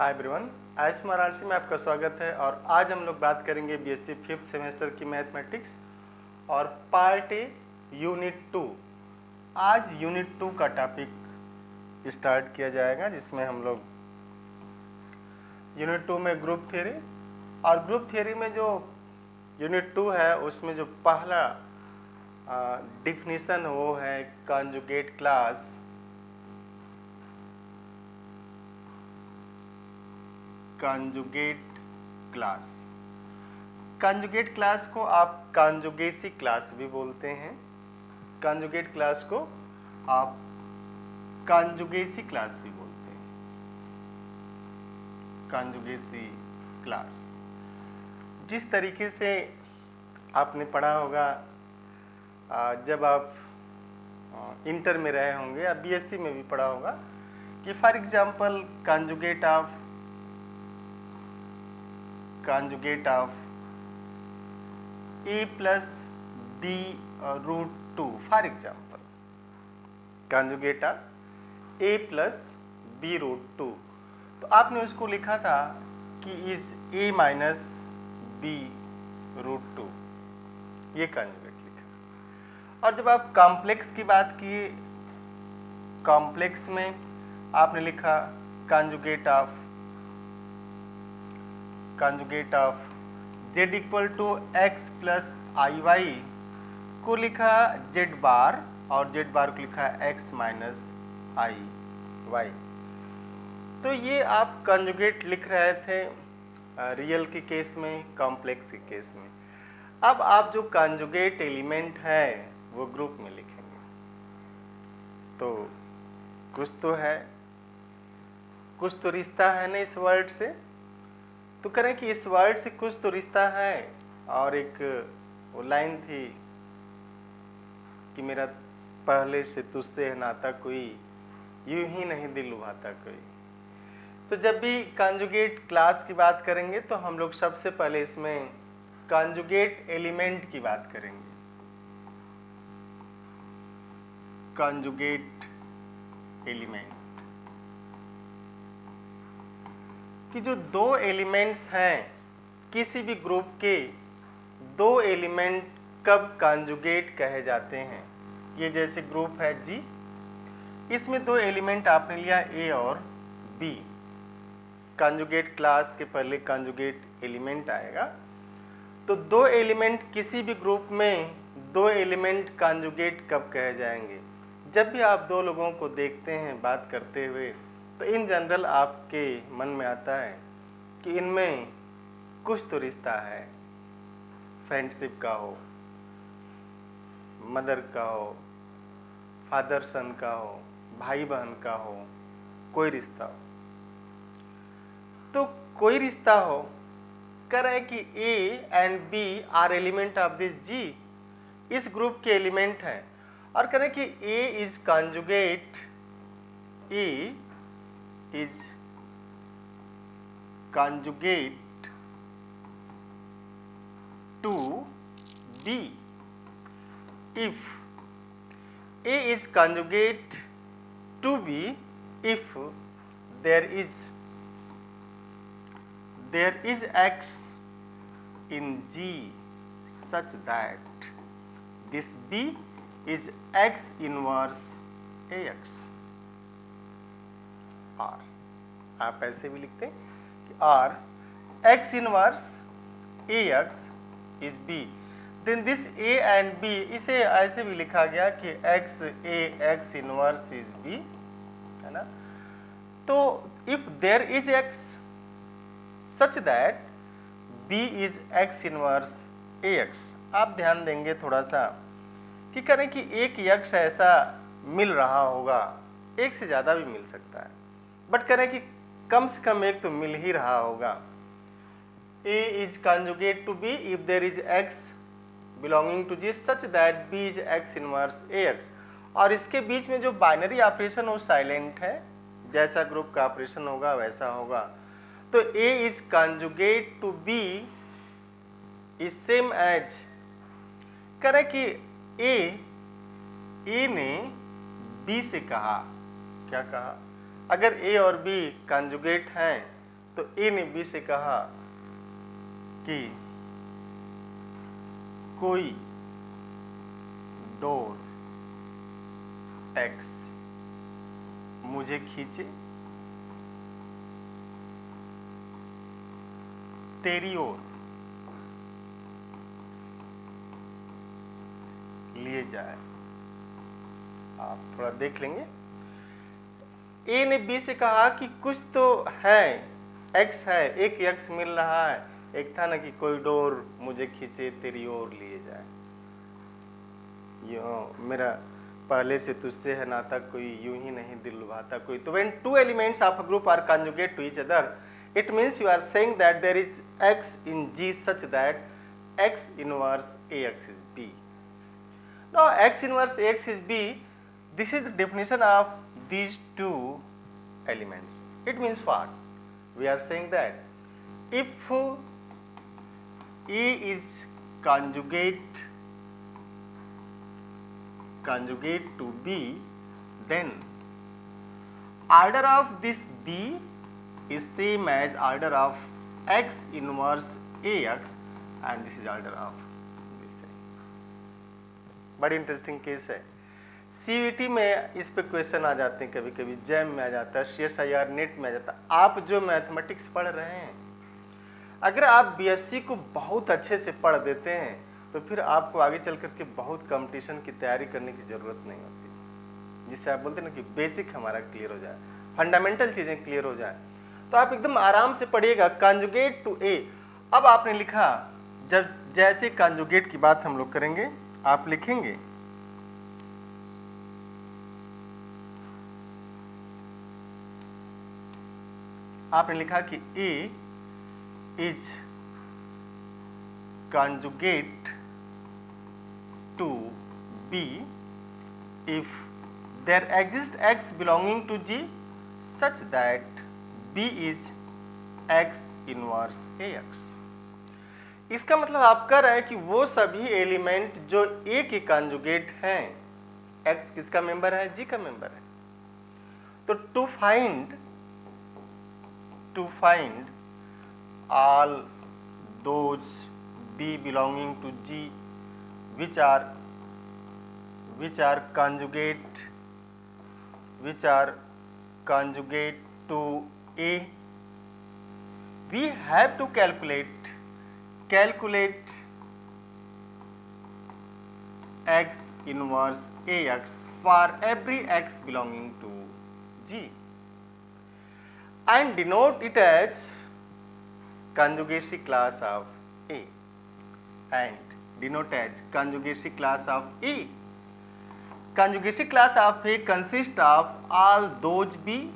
Hi everyone, Ayush Varanasi में आपका स्वागत है। और आज हम लोग बात करेंगे बीएससी 5th सेमेस्टर की मैथमेटिक्स और पार्ट ए यूनिट 2। आज यूनिट 2 का टॉपिक स्टार्ट किया जाएगा, जिसमें हम लोग यूनिट 2 में ग्रुप थ्योरी, और ग्रुप थ्योरी में जो यूनिट 2 है उसमें जो पहला डिफिनीशन वो है conjugate class. Conjugate class, conjugate class को आप कॉन्जुगेसी क्लास भी बोलते हैं। कॉन्जुगेट क्लास को आप कॉन्जुगेसी क्लास भी बोलते हैं। कॉन्जुगेसी क्लास जिस तरीके से आपने पढ़ा होगा जब आप इंटर में रहे होंगे या बीएससी में भी पढ़ा होगा कि for example conjugate of a plus b root 2, for example conjugate of a plus b root 2, तो आपने उसको लिखा था कि is a minus b root 2, ये कॉन्जुगेट लिखा। और जब आप कॉम्प्लेक्स की बात किए, कॉम्प्लेक्स में आपने लिखा conjugate of z equal to x plus i y को लिखा z बार, और z बार को लिखा x माइनस आई वाई। तो ये आप कॉन्जुगेट लिख रहे थे रियल के केस में, कॉम्प्लेक्स के केस में। अब आप जो कॉन्जुगेट एलिमेंट है वो ग्रुप में लिखेंगे, तो कुछ तो है, कुछ तो रिश्ता है ना इस वर्ड से। तो करें कि इस वर्ड से कुछ तो रिश्ता है। और एक वो लाइन थी कि मेरा पहले से तुझसे है नाता कोई, यूं ही नहीं दिल लुभाता कोई। तो जब भी कॉन्जुगेट क्लास की बात करेंगे तो हम लोग सबसे पहले इसमें कॉन्जुगेट एलिमेंट की बात करेंगे। कॉन्जुगेट एलिमेंट कि जो दो एलिमेंट्स हैं किसी भी ग्रुप के, दो एलिमेंट कब कॉन्जुगेट कहे जाते हैं। ये जैसे ग्रुप है जी, इसमें दो एलिमेंट आपने लिया ए और बी। कॉन्जुगेट क्लास के पहले कॉन्जुगेट एलिमेंट आएगा। तो दो एलिमेंट किसी भी ग्रुप में, दो एलिमेंट कॉन्जुगेट कब कहे जाएंगे। जब भी आप दो लोगों को देखते हैं बात करते हुए, तो इन जनरल आपके मन में आता है कि इनमें कुछ तो रिश्ता है, फ्रेंडशिप का हो, मदर का हो, फादर सन का हो, भाई बहन का हो, कोई रिश्ता हो। तो कोई रिश्ता हो, कह रहे हैं कि A and B are element of this G, इस ग्रुप के एलिमेंट हैं। और कह रहे हैं कि A is conjugate, A is conjugate to B if A is conjugate to B if there is X in G such that this B is X inverse AX। R आप ऐसे भी लिखते हैं कि R X inverse AX is B, then this A and B, इसे ऐसे भी लिखा गया कि X A X inverse is B, है ना। तो if there is X such that B is X inverse AX, आप ध्यान देंगे थोड़ा सा कि करें कि एक X ऐसा मिल रहा होगा, एक से ज़्यादा भी मिल सकता है, बट करें कि कम से कम एक तो मिल ही रहा होगा। A is conjugate to B if there is X belonging to G such that B is X inverse AX। और इसके बीच में जो बाइनरी ऑपरेशन वो साइलेंट है, जैसा ग्रुप का ऑपरेशन होगा वैसा होगा। तो A is conjugate to B is same as, करें कि A ने B से कहा, क्या कहा, अगर A और B कॉन्जुगेट हैं तो ए ने बी से कहा कि कोई डोर एक्स मुझे खींचे तेरी ओर लिए जाए। आप थोड़ा देख लेंगे। ए ने बी से कहा कि कुछ तो है, एक्स है, एक एक्स मिल रहा है, एक था ना कि कोई डोर मुझे खींचे तेरी ओर लिए जाए। यो मेरा पहले से तुझसे है नाता, कोई यूं ही नहीं दिल लुभाता कोई। तो when two elements of a group are conjugate to each other, it means you are saying that there is x in G such that x inverse AX is B. Now x inverse AX is B, this is the definition of these two elements. It means what? We are saying that if A is conjugate to B, then order of this B is same as order of x inverse AX, and this is order of this. बड़ी interesting case है। CVT में इस पे question आ जाते हैं, कभी कभी jam में आ जाता है, CSIR नेट में आ जाता है। आप जो मैथमेटिक्स पढ़ रहे हैं, अगर आप BSc को बहुत अच्छे से पढ़ देते हैं तो फिर आपको आगे चल करके बहुत कंपटीशन की तैयारी करने की जरूरत नहीं होती। जिससे आप बोलते हैं ना कि बेसिक हमारा क्लियर हो जाए, फंडामेंटल चीजें क्लियर हो जाए, तो आप एकदम आराम से पढ़िएगा। कंजुगेट टू ए, अब आपने लिखा, जब जैसे कंजुगेट की बात हम लोग करेंगे, आप लिखेंगे आपने लिखा कि A is conjugate to B if there exists x belonging to G such that B is x inverse AX। इसका मतलब आप कह रहे हैं कि वो सभी एलिमेंट जो A के कंजुगेट हैं, x किसका मेंबर है? G का मेंबर है। तो to find all those B belonging to G which are conjugate to A, we have to calculate x inverse AX for every x belonging to G and denote it as conjugacy class of A and denote as conjugacy class of E. Conjugacy class of A consists of all those B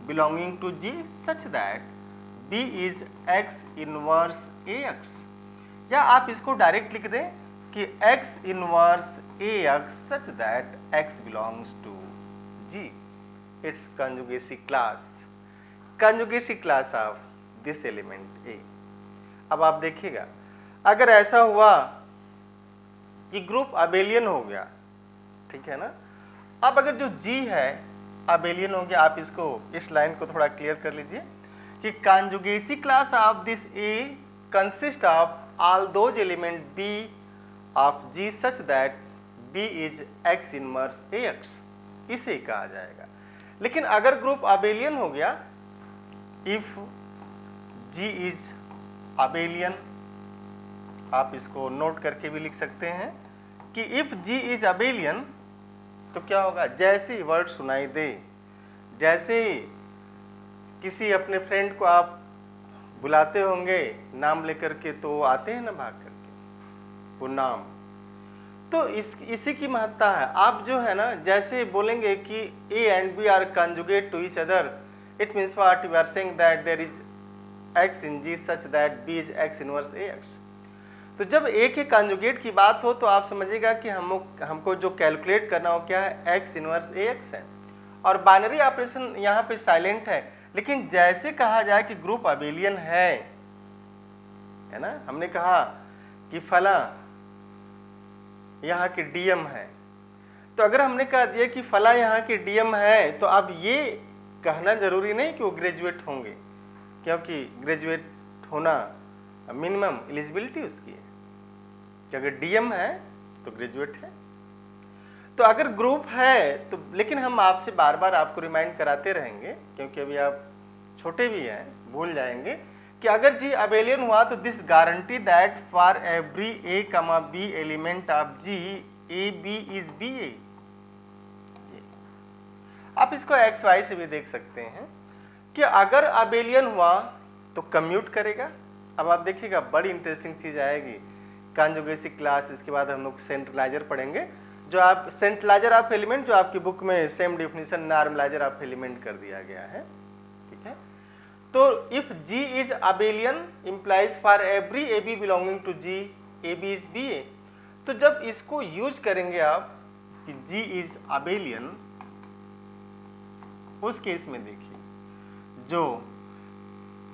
belonging to G such that B is x inverse AX, या आप इसको direct लिख दें कि x inverse AX such that x belongs to G. Its conjugacy class of this element A. अब आप देखिएगा, अगर ऐसा हुआ कि ग्रुप अबेलियन हो गया, ठीक है ना, अब अगर जो G है अबेलियन हो गया, आप इसको, इस लाइन को थोड़ा क्लियर कर लीजिए कि conjugacy class of this A consist of all those element B of G such that B is x inverse AX, इसे कहा जाएगा। लेकिन अगर ग्रुप अबेलियन हो गया, इफ G इज अबेलियन, आप इसको नोट करके भी लिख सकते हैं कि इफ G इज अबेलियन, तो क्या होगा? जैसे ही वर्ड सुनाई दे, जैसे ही किसी अपने फ्रेंड को आप बुलाते होंगे नाम लेकर के, तो आते हैं ना भाग करके वो नाम, तो इसी की महत्ता है। आप जो है ना, जैसे बोलेंगे कि A and B are conjugate to each other, it means what? You are saying that there is x in G such that B is x inverse AX। तो जब A के कंजुगेट की बात हो तो आप समझिएगा कि हमको जो कैलकुलेट करना हो क्या है? x इनवर्स AX है, और बाइनरी ऑपरेशन यहाँ पे साइलेंट है। लेकिन जैसे कहा जाए कि ग्रुप अबेलियन है ना, हमने कहा कि फला यहाँ की DM है, तो अगर हमने कह दिया कि फला यहाँ की DM है, तो अब ये कहना जरूरी नहीं कि वो ग्रेजुएट होंगे, क्योंकि ग्रेजुएट होना मिनिमम एलिजिबिलिटी उसकी है कि अगर डीएम है तो ग्रेजुएट है। तो अगर ग्रुप है तो, लेकिन हम आपसे बार बार आपको रिमाइंड कराते रहेंगे क्योंकि अभी आप छोटे भी हैं, भूल जाएंगे कि अगर जी अबेलियन हुआ तो this guarantee that for every A comma B element of G A B is B A. आप इसको एक्स वाई से भी देख सकते हैं कि अगर अबेलियन हुआ तो कम्यूट करेगा। अब आप देखिएगा बड़ी इंटरेस्टिंग चीज आएगी, कॉन्जुगेसी क्लास, इसके बाद हम लोग सेंट्रलाइजर पढ़ेंगे, जो आप सेंट्रलाइजर ऑफ एलिमेंट, जो आपकी बुक में same definition normalizer of element कर दिया गया है, ठीक है। तो if G is abelian implies for every A B belonging to G A B is B A. तो जब इसको यूज करेंगे आप कि G इज अबेलियन, उस केस में देखिए जो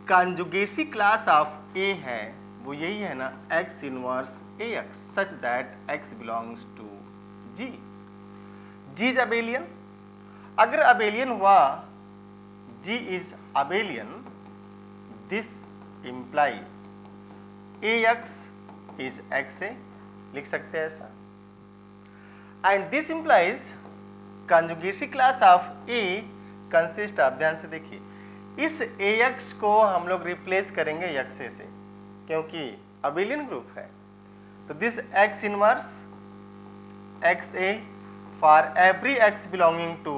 कॉन्जुगेसी क्लास ऑफ A है वो यही है ना, x inverse AX such that x belongs to G। G is abelian. अगर अबेलियन हुआ G is abelian, this imply AX is XA, लिख सकते हैं ऐसा। And this implies conjugacy class of A consist of, ध्यान से देखिए, इस AX को हम लोग रिप्लेस करेंगे XA से क्योंकि अबेलियन ग्रुप है। तो this X inverse XA for every X belonging to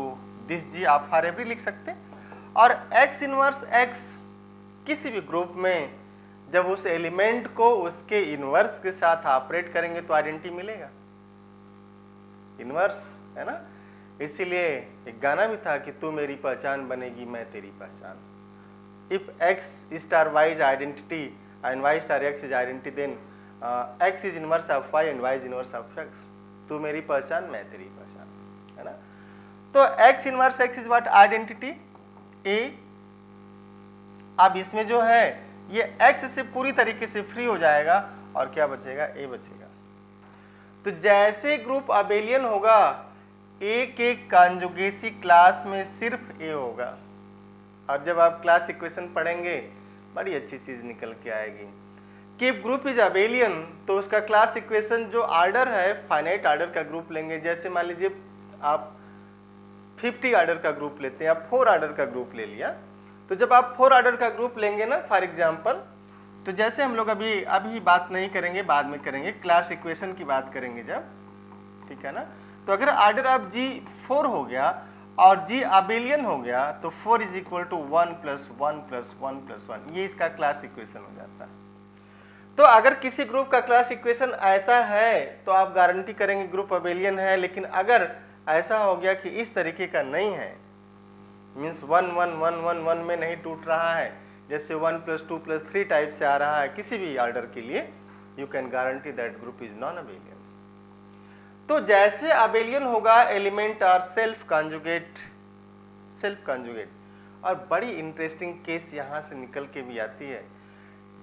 this G, आप फॉर एवरी लिख सकते हैं। और X इनवर्स X किसी भी ग्रुप में जब उस एलिमेंट को उसके इनवर्स के साथ ऑपरेट करेंगे तो आइडेंटिटी मिलेगा, इनवर्स है ना। इसीलिए एक गाना भी था कि तू मेरी पहचान बनेगी मैं तेरी पहचान। If x star y is identity and y star x is identity, then x is inverse of y and y is inverse of x। तू मेरी पहचान मैं तेरी पहचान, है ना। तो x inverse x is what, identity A। अब इसमें जो है ये x से पूरी तरीके से फ्री हो जाएगा और क्या बचेगा, A बचेगा। तो जैसे ग्रुप अबेलियन होगा A के कॉन्जुगेसी क्लास में सिर्फ A होगा। और जब आप क्लास इक्वेशन पढ़ेंगे बड़ी अच्छी चीज निकल के आएगी कि ग्रुप इज अबेलियन तो उसका क्लास इक्वेशन जो ऑर्डर है फाइनाइट ऑर्डर का ग्रुप लेंगे। जैसे मान लीजिए आप 50 ऑर्डर का ग्रुप लेते हैं, आप 4 ऑर्डर का ग्रुप ले लिया, तो जब आप 4 ऑर्डर का ग्रुप लेंगे ना फॉर एग्जांपल, तो जैसे हम लोग अभी बात नहीं करेंगे, बाद में करेंगे, क्लास इक्वेशन की बात करेंगे जब, ठीक है ना। तो अगर ऑर्डर ऑफ G 4 हो गया और G अबेलियन हो गया तो 4 is equal to 1 plus 1 plus 1 plus 1, ये इसका क्लास इक्वेशन हो जाता है। तो अगर किसी ग्रुप का क्लास इक्वेशन ऐसा है तो आप गारंटी करेंगे ग्रुप अबेलियन है। लेकिन अगर ऐसा हो गया कि इस तरीके का नहीं है, मीन्स 1 1 1 1 1 में नहीं टूट रहा है, जैसे 1 प्लस 2 प्लस 3 टाइप से आ रहा है किसी भी ऑर्डर के लिए, you can guarantee that group is non abelian. तो जैसे अबेलियन होगा element are self conjugate, self conjugate. और बड़ी इंटरेस्टिंग केस यहाँ से निकल के भी आती है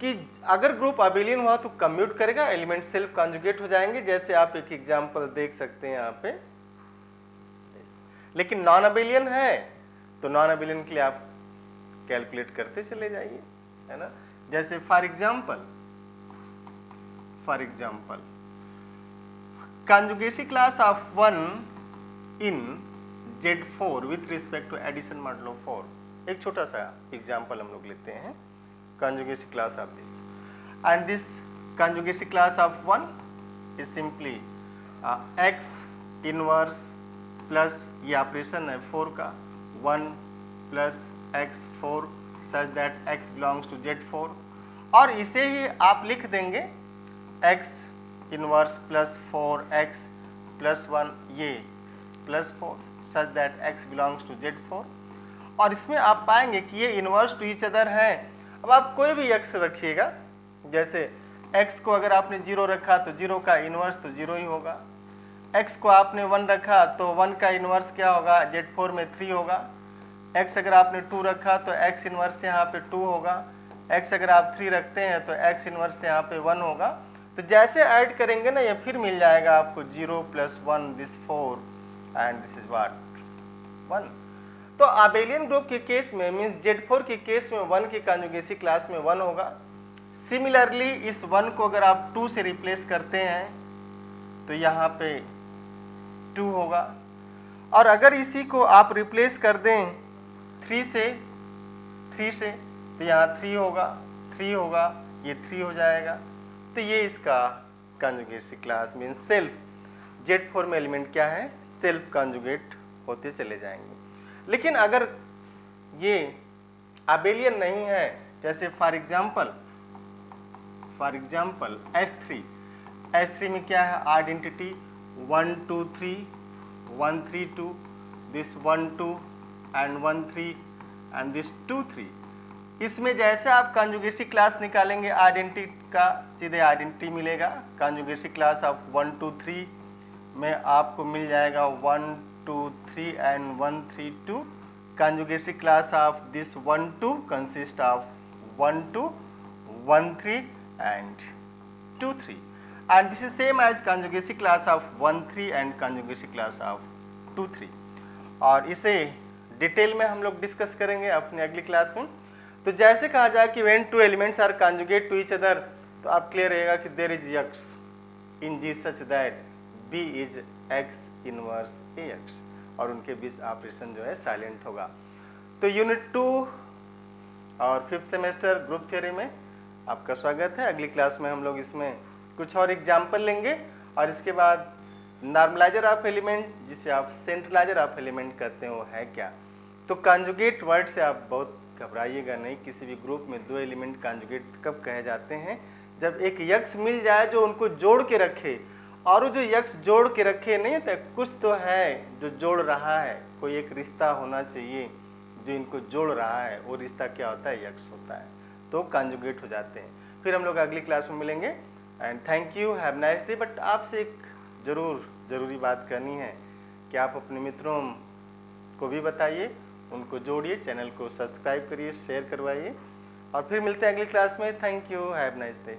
कि अगर ग्रुप अबेलियन हुआ तो कम्यूट करेगा, एलिमेंट सेल्फ कॉन्जुगेट हो जाएंगे, जैसे आप एक एग्जांपल देख सकते हैं यहाँ पे। लेकिन नॉन अबेलियन है तो नॉन अबेलियन के लिए आप कैलकुलेट करते चले जाइए, है ना। जैसे for example conjugacy class of 1 in Z4 with respect to addition modulo 4, एक छोटा सा एग्जांपल हम लोग लेते हैं, conjugacy class of this, and this conjugacy class of 1 is simply x inverse plus ये ऑपरेशन है 4 का 1 plus x 4 such that x belongs to Z4, और इसे ही आप लिख देंगे x inverse plus 4x plus 1 ये plus 4 such that x belongs to Z4। और इसमें आप पाएंगे कि ये इनवर्स टू ईच अदर है। अब आप कोई भी x रखिएगा, जैसे x को अगर आपने 0 रखा तो 0 का इनवर्स तो 0 ही होगा, x को आपने 1 रखा तो 1 का इनवर्स क्या होगा, Z4 में 3 होगा, x अगर आपने 2 रखा तो x इनवर्स यहाँ पे 2 होगा, x अगर आप 3 रखते हैं तो x इनवर्स यहाँ पे 1 होगा। तो जैसे ऐड करेंगे ना ये फिर मिल जाएगा आपको 0 plus 1 this 4 and this is what 1। तो आबेलियन ग्रुप के केस में मीन्स Z4 के केस में 1 की कॉन्जुगेसी क्लास में 1 होगा। सिमिलरली इस 1 को अगर आप 2 से रिप्लेस करते हैं तो यहाँ पे 2 होगा, और अगर इसी को आप रिप्लेस कर दें 3 से तो यहाँ 3 होगा, 3 होगा, ये 3 हो जाएगा। तो ये इसका कॉन्जुगेसी क्लास मीन्स सेल्फ, Z4 में एलिमेंट क्या है, सेल्फ कॉन्जुगेट होते चले जाएंगे। लेकिन अगर ये आबेलियन नहीं है, जैसे फॉर एग्जाम्पल S3 में क्या है, identity 1 2 3 1 3 2, this 1 2 and 1 3 and this 2 3। इसमें जैसे आप कॉन्जुगेसी क्लास निकालेंगे आइडेंटिटी का, सीधे आइडेंटिटी मिलेगा। कॉन्जुगेसी क्लास ऑफ 1 2 3 में आपको मिल जाएगा 1 2 3 and 1 3 2। Conjugacy class of this 1 2 consist of 1 2 1 3 and 2 3, and this is same as conjugacy class of 1 3 and conjugacy class of 2 3। और इसे डिटेल में हम लोग डिस्कस करेंगे अपने अगली क्लास में। तो जैसे कहा जाए कि when two elements are conjugate to each other, तो आप क्लियर रहेगा कि there is x in G such that B is x inverse AX, और उनके बीच ऑपरेशन जो है साइलेंट होगा। तो यूनिट 2 और 5th सेमेस्टर ग्रुप थ्योरी में आपका स्वागत है। अगली क्लास में हम लोग इसमें कुछ और एग्जाम्पल लेंगे, और इसके बाद नॉर्मलाइजर ऑफ एलिमेंट, जिसे आप सेंट्रलाइजर ऑफ एलिमेंट कहते हैं, वो है क्या। तो कॉन्जुगेट वर्ड से आप बहुत घबराइएगा नहीं। किसी भी ग्रुप में 2 एलिमेंट कॉन्जुगेट कब कहे जाते हैं, जब एक यक्स मिल जाए जो उनको जोड़ के रखे, और वो जो यक्स जोड़ के रखे नहीं तो कुछ तो है जो जोड़ रहा है, कोई एक रिश्ता होना चाहिए जो इनको जोड़ रहा है, वो रिश्ता क्या होता है, यक्स होता है, तो कॉन्जुगेट हो जाते हैं। फिर हम लोग अगली क्लास में मिलेंगे, and thank you, have nice day. But आपसे एक ज़रूरी बात करनी है कि आप अपने मित्रों को भी बताइए, उनको जोड़िए, चैनल को सब्सक्राइब करिए, शेयर करवाइए, और फिर मिलते हैं अगली क्लास में। Thank you, have nice day.